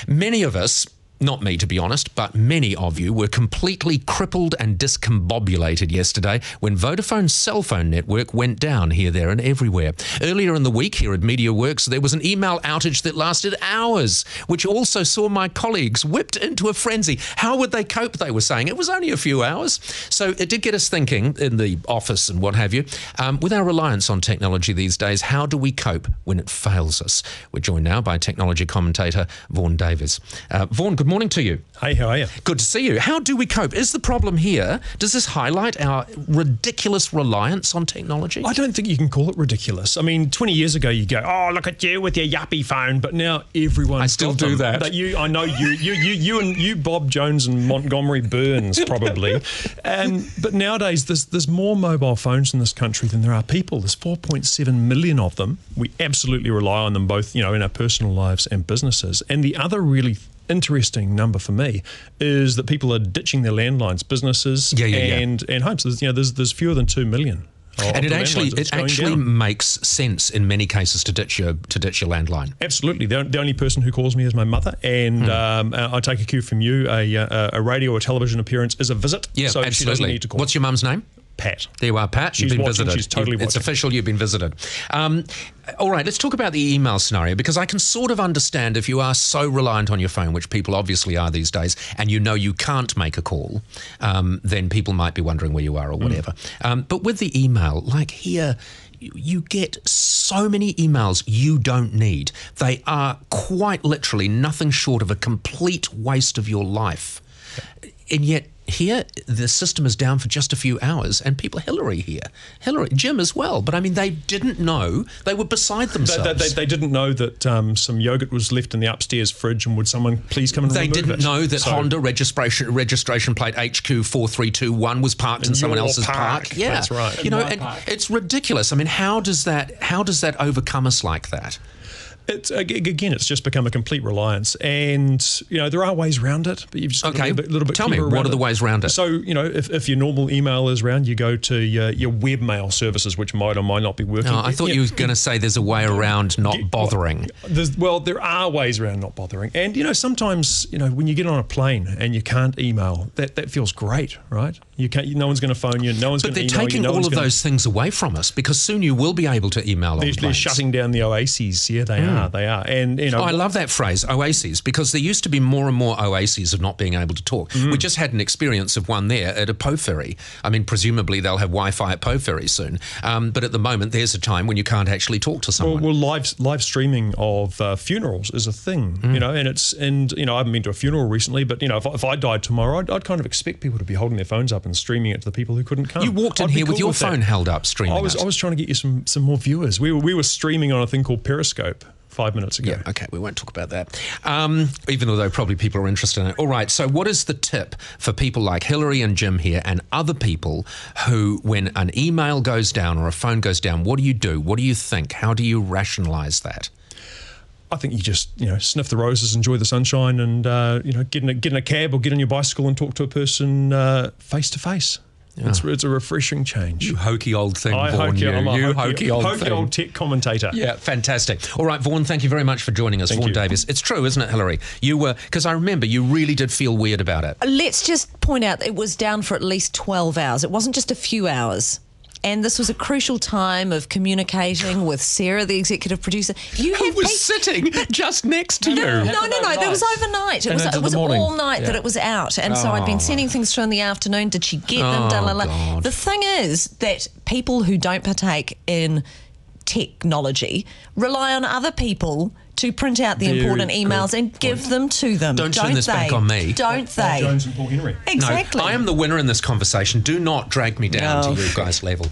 Many of us, not me to be honest, but many of you were completely crippled and discombobulated yesterday when Vodafone's cell phone network went down here, there and everywhere. Earlier in the week here at MediaWorks, there was an email outage that lasted hours, which also saw my colleagues whipped into a frenzy. How would they cope, they were saying? It was only a few hours. So it did get us thinking in the office and what have you. With our reliance on technology these days, how do we cope when it fails us? We're joined now by technology commentator Vaughn Davis. Vaughn, good morning to you. Hey, how are you? Good to see you. How do we cope? Is the problem here? Does this highlight our ridiculous reliance on technology? I don't think you can call it ridiculous. I mean, 20 years ago, you go, oh, look at you with your yuppie phone. But now everyone. I still do that. I know you, Bob Jones and Montgomery Burns probably. But nowadays, there's more mobile phones in this country than there are people. There's 4.7 million of them. We absolutely rely on them both, in our personal lives and businesses. And the other really interesting number for me is that people are ditching their landlines, businesses and homes. There's fewer than 2 million. And it actually makes sense in many cases to ditch your landline. Absolutely. The only person who calls me is my mother, and I take a cue from you. A radio or television appearance is a visit. Yeah, so absolutely. She doesn't need to call. What's your mum's name? Pat. There you are, Pat. You've been visited. She's totally watching. It's official, you've been visited. All right, let's talk about the email scenario, because I can sort of understand if you are so reliant on your phone, which people obviously are these days, and you can't make a call, then people might be wondering where you are or whatever. But with the email, like here, you get so many emails you don't need. They are quite literally nothing short of a complete waste of your life. And yet here, the system is down for just a few hours, and Hillary, Jim as well. But I mean, they didn't know. They were beside themselves. They didn't know that some yogurt was left in the upstairs fridge, and would someone please come and remove it? They didn't know that Honda registration plate HQ4321 was parked in someone else's park. Yeah, that's right. And it's ridiculous. I mean, how does that overcome us like that? It's just become a complete reliance, and there are ways around it, but you've just got to be a little bit. Tell me, what are the ways around it? So if your normal email is around, you go to your webmail services, which might or might not be working. No, I thought you were going to say there's a way around not bothering. There are ways around not bothering, and sometimes when you get on a plane and you can't email, that feels great, right? You can't. No one's going to phone you. No one's going to email you. But they're taking all of those things away from us, because soon you will be able to email on planes. They're shutting down the oases. Yeah, they are. They are. And I love that phrase, oases, because there used to be more and more oases of not being able to talk. We just had an experience of one there at a Poe ferry. I mean, presumably they'll have Wi-Fi at Poe ferry soon, but at the moment there's a time when you can't actually talk to someone. Well, live streaming of funerals is a thing, and I haven't been to a funeral recently, but if I died tomorrow, I'd kind of expect people to be holding their phones up and streaming it to the people who couldn't come. You walked in here with your phone held up, streaming. I was trying to get you some more viewers. We were streaming on a thing called Periscope 5 minutes ago. Yeah, okay, we won't talk about that. Even though probably people are interested in it. All right, so what is the tip for people like Hillary and Jim here and other people who, when an email goes down or a phone goes down, what do you do? What do you think? How do you rationalise that? I think you just, sniff the roses, enjoy the sunshine, and, get in a cab or get on your bicycle and talk to a person face to face. It's a refreshing change. You hokey old thing, Vaughn. I'm a hokey old tech commentator. Yeah, fantastic. All right, Vaughn, thank you very much for joining us. Vaughn Davis. It's true, isn't it, Hillary? You were, because I remember you really did feel weird about it. Let's just point out it was down for at least 12 hours. It wasn't just a few hours. And this was a crucial time of communicating with Sarah, the executive producer. Who was sitting just next to you. No. That was overnight. It was all night that it was out. And so I'd been sending things through in the afternoon. Did she get them? God. The thing is that people who don't partake in technology rely on other people to print out the important emails and give them to them. Don't turn this back on me. Don't they? Bob Jones and Paul Henry. Exactly. No, I am the winner in this conversation. Do not drag me down to you guys' level.